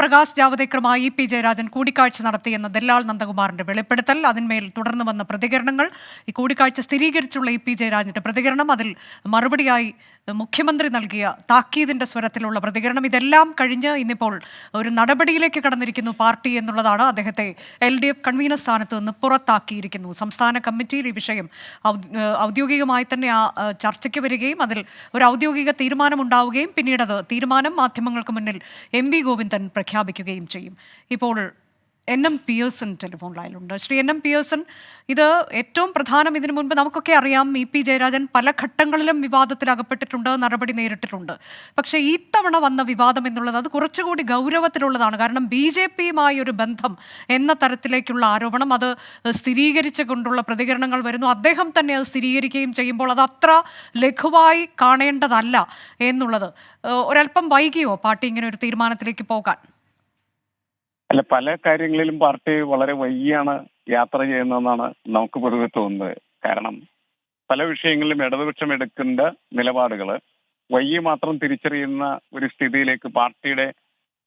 Prakash ജാവദേക്കറുമായി P Jayarajan കൂടിക്കാഴ്ച നടത്തിയെന്ന ദല്ലാൽ നന്ദകുമാറിന്റെ വെളിപ്പെടുത്തൽ, അതിന്മേൽ തുടർന്ന് വന്ന പ്രതികരണങ്ങൾ, ഈ കൂടിക്കാഴ്ച സ്ഥിരീകരിച്ചുള്ള പി ജയരാജന്റെ പ്രതികരണം, അതിൽ മറുപടിയായി മുഖ്യമന്ത്രി നൽകിയ താക്കീതിന്റെ സ്വരത്തിലുള്ള പ്രതികരണം, ഇതെല്ലാം കഴിഞ്ഞ് ഇന്നിപ്പോൾ ഒരു നടപടിയിലേക്ക് കടന്നിരിക്കുന്നു പാർട്ടി എന്നുള്ളതാണ്. അദ്ദേഹത്തെ LDF കൺവീനർ സ്ഥാനത്ത് നിന്ന് പുറത്താക്കിയിരിക്കുന്നു. സംസ്ഥാന കമ്മിറ്റിയിൽ ഈ വിഷയം ഔദ്യോഗികമായി തന്നെ ചർച്ചയ്ക്ക് വരികയും അതിൽ ഒരു ഔദ്യോഗിക തീരുമാനമുണ്ടാവുകയും പിന്നീട് അത് തീരുമാനം മാധ്യമങ്ങൾക്ക് മുന്നിൽ MV ഗോവിന്ദൻ പ്രഖ്യാപിക്കുകയും ചെയ്യും. ഇപ്പോൾ NM പിയേഴ്സൺ ടെലിഫോൺ ലൈനിലുണ്ട്. ശ്രീ NM പിയേഴ്സൺ, ഇത് ഏറ്റവും പ്രധാനം, ഇതിനു മുൻപ് നമുക്കൊക്കെ അറിയാം പി ജയരാജൻ പല ഘട്ടങ്ങളിലും വിവാദത്തിൽ അകപ്പെട്ടിട്ടുണ്ട്, നടപടി നേരിട്ടിട്ടുണ്ട്. പക്ഷേ ഈ തവണ വന്ന വിവാദം എന്നുള്ളത് അത് കുറച്ചുകൂടി ഗൗരവത്തിലുള്ളതാണ്. കാരണം BJPയുമായി ഒരു ബന്ധം എന്ന തരത്തിലേക്കുള്ള ആരോപണം, അത് സ്ഥിരീകരിച്ചുകൊണ്ടുള്ള പ്രതികരണങ്ങൾ വരുന്നു. അദ്ദേഹം തന്നെ അത് സ്ഥിരീകരിക്കുകയും ചെയ്യുമ്പോൾ അത് അത്ര ലഘുവായി കാണേണ്ടതല്ല എന്നുള്ളത്. ഒരല്പം വൈകിയോ പാർട്ടി ഇങ്ങനെ ഒരു തീരുമാനത്തിലേക്ക് പോകാൻ? അല്ല, പല കാര്യങ്ങളിലും പാർട്ടി വളരെ വൈകിയാണ് യാത്ര ചെയ്യുന്നതെന്നാണ് നമുക്ക് പൊതുവെ തോന്നുന്നത്. കാരണം പല വിഷയങ്ങളിലും ഇടതുപക്ഷം എടുക്കേണ്ട നിലപാടുകൾ വൈകി മാത്രം തിരിച്ചറിയുന്ന ഒരു സ്ഥിതിയിലേക്ക് പാർട്ടിയുടെ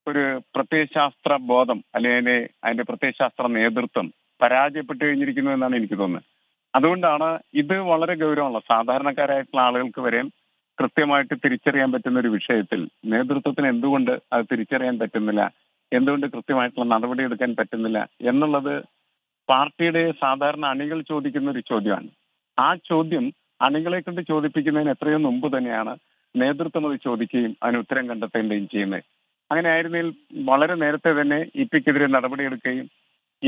ഒരു പ്രത്യയശാസ്ത്ര ബോധം അല്ലെങ്കിൽ അതിന്റെ പ്രത്യയശാസ്ത്ര നേതൃത്വം പരാജയപ്പെട്ടു കഴിഞ്ഞിരിക്കുന്നു എന്നാണ് എനിക്ക് തോന്നുന്നത്. അതുകൊണ്ടാണ് ഇത് വളരെ ഗൗരവമുള്ള സാധാരണക്കാരായിട്ടുള്ള ആളുകൾക്ക് വരെ കൃത്യമായിട്ട് തിരിച്ചറിയാൻ പറ്റുന്ന ഒരു വിഷയത്തിൽ നേതൃത്വത്തിന് എന്തുകൊണ്ട് അത് തിരിച്ചറിയാൻ പറ്റുന്നില്ല, എന്തുകൊണ്ട് കൃത്യമായിട്ടുള്ള നടപടി എടുക്കാൻ പറ്റുന്നില്ല എന്നുള്ളത് പാർട്ടിയുടെ സാധാരണ അണികൾ ചോദിക്കുന്ന ഒരു ചോദ്യമാണ്. ആ ചോദ്യം അണികളെ കൊണ്ട് ചോദിപ്പിക്കുന്നതിന് എത്രയോ മുമ്പ് തന്നെയാണ് നേതൃത്വം അത് ചോദിക്കുകയും അതിന് ഉത്തരം കണ്ടെത്തേണ്ടതും ചെയ്യുന്നത്. അങ്ങനെ ആയിരുന്നെങ്കിൽ വളരെ നേരത്തെ തന്നെ ഇപിക്കെതിരെ നടപടിയെടുക്കുകയും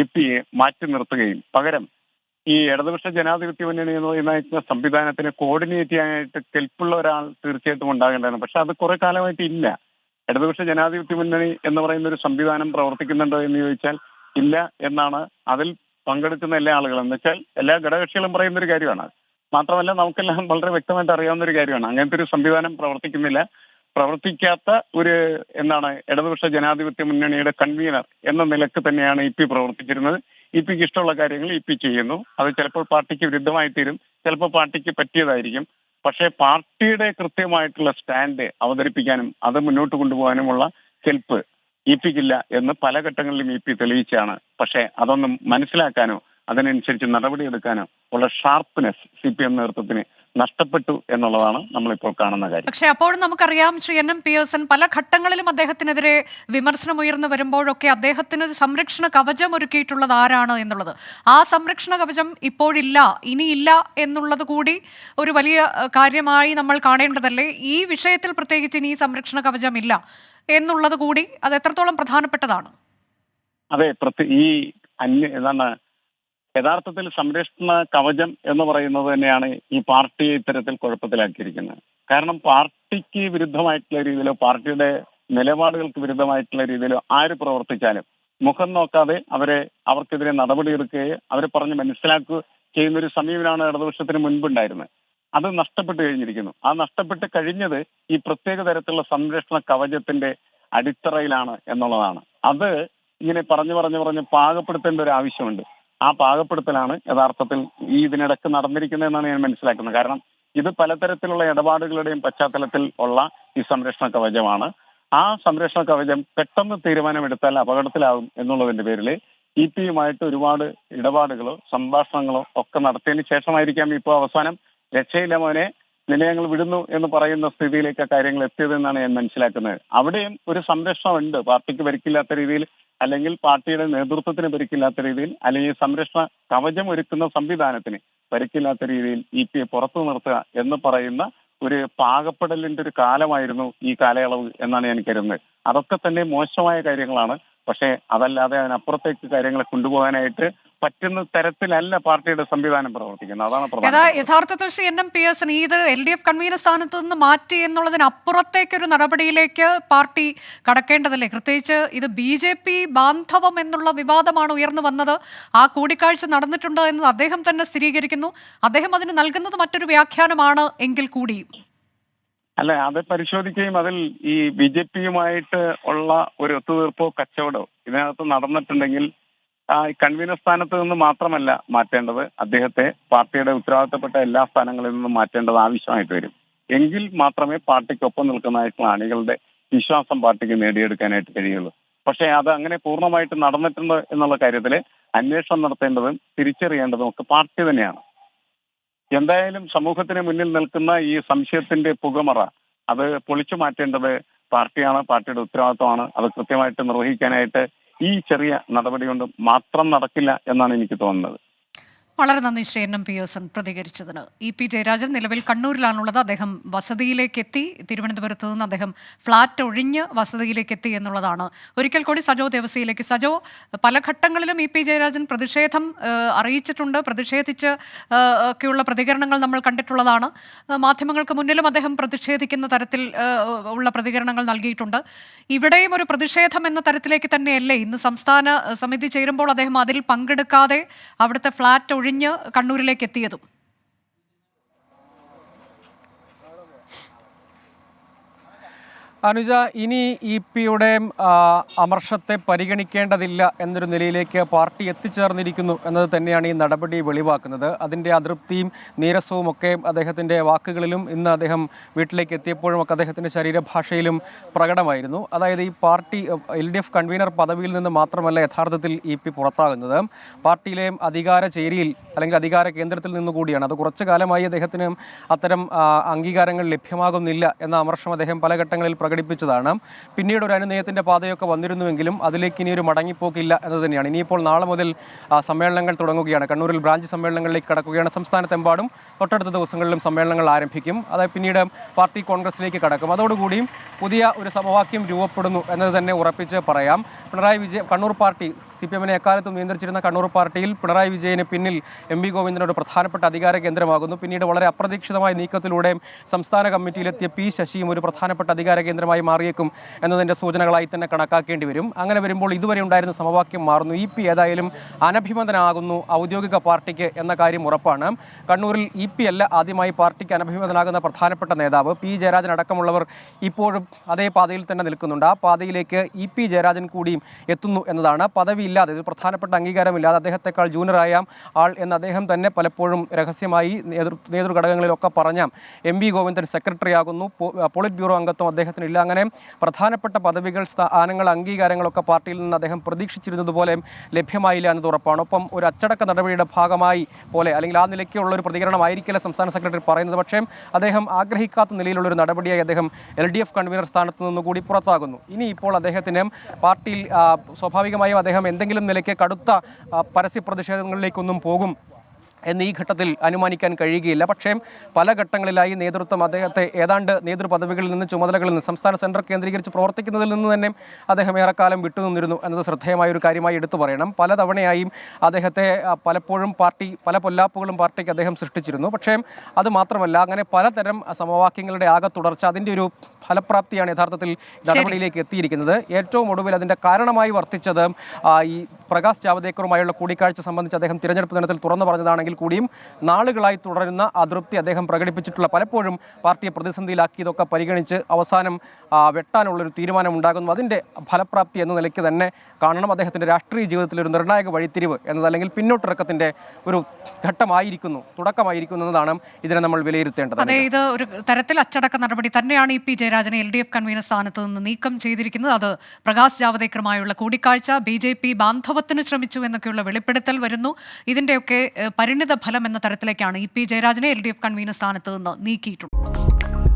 ഇപിയെ മാറ്റി നിർത്തുകയും പകരം ഈ ഇടതുപക്ഷ ജനാധിപത്യ മുന്നണി എന്ന് പറയുന്ന സംവിധാനത്തിനെ കോർഡിനേറ്റ് ചെയ്യാനായിട്ട് കെൽപ്പുള്ള ഒരാൾ തീർച്ചയായിട്ടും ഉണ്ടാകേണ്ടതാണ്. പക്ഷെ അത് കുറെ കാലമായിട്ട് ഇല്ല. ഇടതുപക്ഷ ജനാധിപത്യ മുന്നണി എന്ന് പറയുന്ന ഒരു സംവിധാനം പ്രവർത്തിക്കുന്നുണ്ടോ എന്ന് ചോദിച്ചാൽ ഇല്ല എന്നാണ് അതിൽ പങ്കെടുക്കുന്ന എല്ലാ ആളുകളും, എന്ന് വെച്ചാൽ എല്ലാ ഘടകകക്ഷികളും പറയുന്ന ഒരു കാര്യമാണ്. മാത്രമല്ല നമുക്കെല്ലാം വളരെ വ്യക്തമായിട്ട് അറിയാവുന്ന ഒരു കാര്യമാണ്, അങ്ങനത്തെ ഒരു സംവിധാനം പ്രവർത്തിക്കുന്നില്ല. പ്രവർത്തിക്കാത്ത ഒരു ഇടതുപക്ഷ ജനാധിപത്യ മുന്നണിയുടെ കൺവീനർ എന്ന നിലക്ക് തന്നെയാണ് ഇപി പ്രവർത്തിച്ചിരുന്നത്. ഇപിക്ക് ഇഷ്ടമുള്ള കാര്യങ്ങൾ ഇപി ചെയ്യുന്നു. അത് ചിലപ്പോൾ പാർട്ടിക്ക് വിരുദ്ധമായി തീരും, ചിലപ്പോൾ പാർട്ടിക്ക് പറ്റിയതായിരിക്കും. പക്ഷേ പാർട്ടിയുടെ കൃത്യമായിട്ടുള്ള സ്റ്റാൻഡ് അവതരിപ്പിക്കാനും അത് മുന്നോട്ട് കൊണ്ടുപോകാനുമുള്ള കെൽപ്പ് ഇപിക്കില്ല എന്ന് പല ഘട്ടങ്ങളിലും ഇപി തെളിയിച്ചാണ്. പക്ഷേ അതൊന്നും മനസ്സിലാക്കാനോ അതിനനുസരിച്ച് നടപടിയെടുക്കാനോ ഉള്ള ഷാർപ്പ്നെസ് CPM നേതൃത്വത്തിന് നഷ്ടപ്പെട്ടു എന്നുള്ളതാണ് നമ്മളിപ്പോൾ കാണുന്ന കാര്യം. പക്ഷെ അപ്പോഴും നമുക്കറിയാം ശ്രീ NM പിയേഴ്സൺ, പല ഘട്ടങ്ങളിലും അദ്ദേഹത്തിനെതിരെ വിമർശനം ഉയർന്നു വരുമ്പോഴൊക്കെ അദ്ദേഹത്തിന് സംരക്ഷണ കവചം ഒരുക്കിയിട്ടുള്ളത് ആരാണ് എന്നുള്ളത്, ആ സംരക്ഷണ കവചം ഇപ്പോഴില്ല, ഇനിയില്ല എന്നുള്ളത് കൂടി ഒരു വലിയ കാര്യമായി നമ്മൾ കാണേണ്ടതല്ലേ? ഈ വിഷയത്തിൽ പ്രത്യേകിച്ച് ഇനി സംരക്ഷണ കവചം ഇല്ല എന്നുള്ളത് കൂടി അത് എത്രത്തോളം പ്രധാനപ്പെട്ടതാണ്? അതെ, ഈ യഥാർത്ഥത്തിൽ സംരക്ഷണ കവചം എന്ന് പറയുന്നത് തന്നെയാണ് ഈ പാർട്ടിയെ ഇത്തരത്തിൽ കുഴപ്പത്തിലാക്കിയിരിക്കുന്നത്. കാരണം പാർട്ടിക്ക് വിരുദ്ധമായിട്ടുള്ള രീതിയിലോ പാർട്ടിയുടെ നിലപാടുകൾക്ക് വിരുദ്ധമായിട്ടുള്ള രീതിയിലോ ആര് പ്രവർത്തിച്ചാലും മുഖം നോക്കാതെ അവർക്കെതിരെ നടപടിയെടുക്കുകയോ അവരെ പറഞ്ഞ് മനസ്സിലാക്കുക ചെയ്യുന്നൊരു സമീപനമാണ് ഇടതുപക്ഷത്തിന് മുൻപുണ്ടായിരുന്നത്. അത് നഷ്ടപ്പെട്ടു കഴിഞ്ഞിരിക്കുന്നു. ആ നഷ്ടപ്പെട്ട് കഴിഞ്ഞത് ഈ പ്രത്യേക തരത്തിലുള്ള സംരക്ഷണ കവചത്തിന്റെ അടിത്തറയിലാണ് എന്നുള്ളതാണ്. അത് ഇങ്ങനെ പറഞ്ഞു പാകപ്പെടുത്തേണ്ട ഒരു ആവശ്യമുണ്ട്. ആ പാകപ്പെടുത്തലാണ് യഥാർത്ഥത്തിൽ ഇതിനിടയ്ക്ക് നടന്നിരിക്കുന്നതെന്നാണ് ഞാൻ മനസ്സിലാക്കുന്നത്. കാരണം ഇത് പലതരത്തിലുള്ള ഇടപാടുകളുടെയും പശ്ചാത്തലത്തിൽ ഉള്ള ഈ സംരക്ഷണ കവചമാണ്. ആ സംരക്ഷണ കവചം പെട്ടെന്ന് തീരുമാനമെടുത്താൽ അപകടത്തിലാകും എന്നുള്ളതിന്റെ പേരിൽ ഇപിയുമായിട്ട് ഒരുപാട് ഇടപാടുകളോ സംഭാഷണങ്ങളോ ഒക്കെ നടത്തിയതിന് ശേഷമായിരിക്കാം ഇപ്പോൾ അവസാനം രക്ഷയില്ല മോനെ നിന്നെ ഞങ്ങൾ വിടുന്നു എന്ന് പറയുന്ന സ്ഥിതിയിലേക്ക് കാര്യങ്ങൾ എത്തിയതെന്നാണ് ഞാൻ മനസ്സിലാക്കുന്നത്. അവിടെയും ഒരു സംരക്ഷണം ഉണ്ട്, പാർട്ടിക്ക് പരിക്കില്ലാത്ത രീതിയിൽ അല്ലെങ്കിൽ പാർട്ടിയുടെ നേതൃത്വത്തിന് പരിക്കില്ലാത്ത രീതിയിൽ അല്ലെങ്കിൽ സംരക്ഷണ കവചം ഒരുക്കുന്ന സംവിധാനത്തിന് പരിക്കില്ലാത്ത രീതിയിൽ ഇപിയെ പുറത്തു നിർത്തുക എന്ന് പറയുന്ന ഒരു പാകപ്പെടലിന്റെ ഒരു കാലമായിരുന്നു ഈ കാലയളവ് എന്നാണ് ഞാൻ കരുതുന്നത്. അതൊക്കെ തന്നെ മോശമായ കാര്യങ്ങളാണ്. പക്ഷേ അതല്ലാതെ അതിനപ്പുറത്തേക്ക് കാര്യങ്ങളെ കൊണ്ടുപോകാനായിട്ട് പറ്റുന്ന തരത്തിലല്ല പാർട്ടിയുടെ സംവിധാനം പ്രവർത്തിക്കുന്നത്. അതാണ് പ്രധാനം. യഥാർത്ഥത്തിൽ ശ്രീ NM പിയേഴ്സൺ, ഇത് LDF കൺവീനർ സ്ഥാനത്ത് നിന്ന് മാറ്റി എന്നുള്ളതിനപ്പുറത്തേക്കൊരു നടപടിയിലേക്ക് പാർട്ടി കടക്കേണ്ടതല്ലേ? പ്രത്യേകിച്ച് ഇത് BJP ബാന്ധവം എന്നുള്ള വിവാദമാണ് ഉയർന്നു വന്നത്. ആ കൂടിക്കാഴ്ച നടന്നിട്ടുണ്ട് എന്ന് അദ്ദേഹം തന്നെ സ്ഥിരീകരിക്കുന്നു. അദ്ദേഹം അതിന് നൽകുന്നത് മറ്റൊരു വ്യാഖ്യാനമാണ് എങ്കിൽ കൂടിയും. അല്ല, അത് പരിശോധിക്കുകയും അതിൽ ഈ BJPയുമായിട്ട് ഉള്ള ഒരു ഒത്തുതീർപ്പോ കച്ചവടമോ ഇതിനകത്ത് നടന്നിട്ടുണ്ടെങ്കിൽ കൺവീനർ സ്ഥാനത്ത് നിന്ന് മാത്രമല്ല മാറ്റേണ്ടത്, അദ്ദേഹത്തെ പാർട്ടിയുടെ ഉത്തരവാദിത്തപ്പെട്ട എല്ലാ സ്ഥാനങ്ങളിൽ നിന്നും മാറ്റേണ്ടത് ആവശ്യമായിട്ട് വരും. എങ്കിൽ മാത്രമേ പാർട്ടിക്കൊപ്പം നിൽക്കുന്നതായിട്ടുള്ള അണികളുടെ വിശ്വാസം പാർട്ടിക്ക് നേടിയെടുക്കാനായിട്ട് കഴിയുള്ളൂ. പക്ഷേ അത് അങ്ങനെ പൂർണ്ണമായിട്ട് നടന്നിട്ടുണ്ട് എന്നുള്ള കാര്യത്തിൽ അന്വേഷണം നടത്തേണ്ടതും തിരിച്ചറിയേണ്ടതും ഒക്കെ പാർട്ടി തന്നെയാണ്. എന്തായാലും സമൂഹത്തിന് മുന്നിൽ നിൽക്കുന്ന ഈ സംശയത്തിന്റെ പുകമറ അത് പൊളിച്ചു മാറ്റേണ്ടത് പാർട്ടിയാണ്, പാർട്ടിയുടെ ഉത്തരവാദിത്വമാണ്. അത് കൃത്യമായിട്ട് നിർവഹിക്കാനായിട്ട് ഈ ചെറിയ നടപടി കൊണ്ട് മാത്രം നടക്കില്ല എന്നാണ് എനിക്ക് തോന്നുന്നത്. വളരെ നന്ദി ശ്രീ എൻ എം പിയേഴ്സൺ പ്രതികരിച്ചതിന്. ഇ പി ജയരാജൻ നിലവിൽ കണ്ണൂരിലാണുള്ളത്. അദ്ദേഹം വസതിയിലേക്ക് എത്തി. തിരുവനന്തപുരത്ത് നിന്ന് അദ്ദേഹം ഫ്ളാറ്റ് ഒഴിഞ്ഞ് വസതിയിലേക്ക് എത്തി എന്നുള്ളതാണ്. ഒരിക്കൽ കൂടി സജോ ദേവസിയിലേക്ക്. സജോ, പല ഘട്ടങ്ങളിലും ഇ പി ജയരാജൻ പ്രതിഷേധം അറിയിച്ചിട്ടുണ്ട്. പ്രതിഷേധിച്ച് ഒക്കെയുള്ള പ്രതികരണങ്ങൾ നമ്മൾ കണ്ടിട്ടുള്ളതാണ്. മാധ്യമങ്ങൾക്ക് മുന്നിലും അദ്ദേഹം പ്രതിഷേധിക്കുന്ന തരത്തിൽ ഉള്ള പ്രതികരണങ്ങൾ നൽകിയിട്ടുണ്ട്. ഇവിടെയും ഒരു പ്രതിഷേധം എന്ന തരത്തിലേക്ക് തന്നെയല്ലേ ഇന്ന് സംസ്ഥാന സമിതി ചേരുമ്പോൾ അദ്ദേഹം അതിൽ പങ്കെടുക്കാതെ അവിടുത്തെ ഫ്ളാറ്റ് ഒഴിഞ്ഞ് കണ്ണൂരിലേക്ക് എത്തിയതും? അനുജ, ഇനി ഇ പിയുടെ അമർഷത്തെ പരിഗണിക്കേണ്ടതില്ല എന്നൊരു നിലയിലേക്ക് പാർട്ടി എത്തിച്ചേർന്നിരിക്കുന്നു എന്നത് തന്നെയാണ് ഈ നടപടി വെളിവാക്കുന്നത്. അതിൻ്റെ അതൃപ്തിയും നീരസവും ഒക്കെ അദ്ദേഹത്തിൻ്റെ വാക്കുകളിലും ഇന്ന് അദ്ദേഹം വീട്ടിലേക്ക് എത്തിയപ്പോഴും ഒക്കെ അദ്ദേഹത്തിൻ്റെ ശരീരഭാഷയിലും പ്രകടമായിരുന്നു. അതായത് ഈ പാർട്ടി LDF കൺവീനർ പദവിയിൽ നിന്ന് മാത്രമല്ല യഥാർത്ഥത്തിൽ ഇ പി പുറത്താകുന്നത്, പാർട്ടിയിലെ അധികാര ചേരിയിൽ അല്ലെങ്കിൽ അധികാര കേന്ദ്രത്തിൽ നിന്നുകൂടിയാണ്. അത് കുറച്ചു കാലമായി അദ്ദേഹത്തിന് അത്തരം അംഗീകാരങ്ങൾ ലഭ്യമാകുന്നില്ല എന്ന അമർഷം അദ്ദേഹം പല ഘട്ടങ്ങളിൽ പ്രകടിപ്പിച്ചതാണ്. പിന്നീട് ഒരു അനുനയത്തിൻ്റെ പാതയൊക്കെ വന്നിരുന്നുവെങ്കിലും അതിലേക്ക് ഇനിയൊരു മടങ്ങിപ്പോക്കില്ല എന്നത് തന്നെയാണ്. ഇനിയിപ്പോൾ നാളെ മുതൽ സമ്മേളനങ്ങൾ തുടങ്ങുകയാണ്. കണ്ണൂരിൽ ബ്രാഞ്ച് സമ്മേളനങ്ങളിലേക്ക് കടക്കുകയാണ്. സംസ്ഥാനത്തെമ്പാടും തൊട്ടടുത്ത ദിവസങ്ങളിലും സമ്മേളനങ്ങൾ ആരംഭിക്കും. അതായത് പിന്നീട് പാർട്ടി കോൺഗ്രസിലേക്ക് കടക്കും. അതോടുകൂടിയും പുതിയ ഒരു സമവാക്യം രൂപപ്പെടുന്നു എന്നത് തന്നെ ഉറപ്പിച്ച് പറയാം. പിണറായി വിജയൻ കണ്ണൂർ പാർട്ടി CPM-നെ എക്കാലത്തും നിയന്ത്രിച്ചിരുന്ന കണ്ണൂർ പാർട്ടിയിൽ പിണറായി വിജയന് പിന്നിൽ MV ഗോവിന്ദനോട് പ്രധാനപ്പെട്ട അധികാര കേന്ദ്രമാകുന്നു. പിന്നീട് വളരെ അപ്രതീക്ഷിതമായ നീക്കത്തിലൂടെ സംസ്ഥാന കമ്മിറ്റിയിലെത്തിയ P ശശിയും ഒരു പ്രധാനപ്പെട്ട അധികാര കേന്ദ്രമായി മാറിയേക്കും എന്നതിൻ്റെ സൂചനകളായി തന്നെ കണക്കാക്കേണ്ടി വരും. അങ്ങനെ വരുമ്പോൾ ഇതുവരെ ഉണ്ടായിരുന്ന സമവാക്യം മാറുന്നു. ഇ പി ഏതായാലും അനഭിമതനാകുന്നു ഔദ്യോഗിക പാർട്ടിക്ക് എന്ന കാര്യം ഉറപ്പാണ്. കണ്ണൂരിൽ ഇ പി അല്ല ആദ്യമായി പാർട്ടിക്ക് അനഭിമതനാകുന്ന പ്രധാനപ്പെട്ട നേതാവ്. P ജയരാജൻ അടക്കമുള്ളവർ ഇപ്പോഴും അതേ പാതയിൽ തന്നെ നിൽക്കുന്നുണ്ട്. ആ പാതയിലേക്ക് ഇ പി ജയരാജൻ കൂടിയും എത്തുന്നു എന്നതാണ്. പദവിയില്ലാതെ, ഒരു പ്രധാനപ്പെട്ട അംഗീകാരമില്ലാതെ അദ്ദേഹത്തെക്കാൾ ജൂനിയറായ ആൾ എന്ന് അദ്ദേഹം തന്നെ പലപ്പോഴും രഹസ്യമായി നേതൃഘടകങ്ങളിലൊക്കെ പറഞ്ഞ MV ഗോവിന്ദൻ സെക്രട്ടറി ആകുന്നു. പോളിറ്റ് ബ്യൂറോ അംഗത്വം അദ്ദേഹത്തിനില്ല. അങ്ങനെ പ്രധാനപ്പെട്ട പദവികൾ, സ്ഥാനങ്ങൾ, അംഗീകാരങ്ങളൊക്കെ പാർട്ടിയിൽ നിന്ന് അദ്ദേഹം പ്രതീക്ഷിച്ചിരുന്നതുപോലെ ലഭ്യമായില്ല എന്നത് ഉറപ്പാണ്. ഒപ്പം ഒരു അച്ചടക്ക നടപടിയുടെ ഭാഗമായി പോലെ അല്ലെങ്കിൽ ആ നിലയ്ക്കുള്ള ഒരു പ്രതികരണമായിരിക്കില്ല സംസ്ഥാന സെക്രട്ടറി പറയുന്നത്. പക്ഷേ അദ്ദേഹം ആഗ്രഹിക്കാത്ത നിലയിലുള്ളൊരു നടപടിയായി അദ്ദേഹം LDF കൺവീനർ സ്ഥാനത്ത് നിന്നുകൂടി പുറത്താകുന്നു. ഇനി ഇപ്പോൾ അദ്ദേഹത്തിന് പാർട്ടിയിൽ സ്വാഭാവികമായും അദ്ദേഹം എന്തെങ്കിലും നിലയ്ക്ക് കടുത്ത പരസ്യ പ്രതിഷേധങ്ങളിലേക്കൊന്നും പോകും എന്ന് ഈ ഘട്ടത്തിൽ അനുമാനിക്കാൻ കഴിയുകയില്ല. പക്ഷേ പല ഘട്ടങ്ങളിലായി നേതൃത്വം അദ്ദേഹത്തെ ഏതാണ്ട് നേതൃപദവികളിൽ നിന്ന്, ചുമതലകളിൽ നിന്ന്, സംസ്ഥാന സെൻറ്റർ കേന്ദ്രീകരിച്ച് പ്രവർത്തിക്കുന്നതിൽ നിന്ന് തന്നെ അദ്ദേഹം ഏറെക്കാലം വിട്ടുനിന്നിരുന്നു എന്നത് ശ്രദ്ധേയമായ ഒരു കാര്യമായി എടുത്തു പറയണം. പലതവണയായും അദ്ദേഹത്തെ പലപ്പോഴും പാർട്ടി പല പൊല്ലാപ്പുകളും പാർട്ടിക്ക് അദ്ദേഹം സൃഷ്ടിച്ചിരുന്നു. പക്ഷേ അത് മാത്രമല്ല, അങ്ങനെ പലതരം സമവാക്യങ്ങളുടെ ആകെ തുടർച്ച, അതിൻ്റെ ഒരു ഫലപ്രാപ്തിയാണ് യഥാർത്ഥത്തിൽ നടപടിയിലേക്ക് എത്തിയിരിക്കുന്നത്. ഏറ്റവും ഒടുവിൽ അതിൻ്റെ കാരണമായി വർത്തിച്ചത് ഈ പ്രകാശ് ജാവദേക്കറുമായുള്ള കൂടിക്കാഴ്ച സംബന്ധിച്ച് അദ്ദേഹം തിരഞ്ഞെടുപ്പ് ദിനത്തിൽ തുറന്നു പറഞ്ഞതാണെങ്കിൽ കൂടിയും നാളുകളായി തുടരുന്ന അതൃപ്തി അദ്ദേഹം പ്രകടിപ്പിച്ചിട്ടുള്ള, പലപ്പോഴും പാർട്ടിയെ പ്രതിസന്ധിയിലാക്കിയതൊക്കെ പരിഗണിച്ച് അവസാനം വെട്ടാനുള്ളൊരു തീരുമാനം ഉണ്ടാകുന്നു. അതിൻ്റെ ഫലപ്രാപ്തി എന്ന നിലയ്ക്ക് തന്നെ കാണണം. അദ്ദേഹത്തിൻ്റെ രാഷ്ട്രീയ ജീവിതത്തിൽ ഒരു നിർണായക വഴിത്തിരിവ് എന്നത്, അല്ലെങ്കിൽ പിന്നോട്ടിറക്കത്തിൻ്റെ ഒരു ഘട്ടമായിരിക്കുന്നു, തുടക്കമായിരിക്കുന്നു എന്നതാണ് ഇതിനെ നമ്മൾ വിലയിരുത്തേണ്ടത്. അതെ, ഇത് ഒരു തരത്തിൽ അച്ചടക്ക നടപടി തന്നെയാണ് ഇ പി ജയരാജനെ LDF കൺവീനർ സ്ഥാനത്ത് നിന്ന് നീക്കം ചെയ്തിരിക്കുന്നത്. അത് പ്രകാശ് ജാവദേക്കറുമായുള്ള കൂടിക്കാഴ്ച, BJP ബാന്ധവത്തിന് ശ്രമിച്ചു എന്നൊക്കെയുള്ള വെളിപ്പെടുത്തൽ വരുന്നു. ഇതിൻ്റെയൊക്കെ പരിണിത ഫലം എന്ന തരത്തിലേക്കാണ് ഇ പി ജയരാജനെ LDF കൺവീനർ സ്ഥാനത്ത് നിന്ന് നീക്കിയിട്ടുള്ളത്.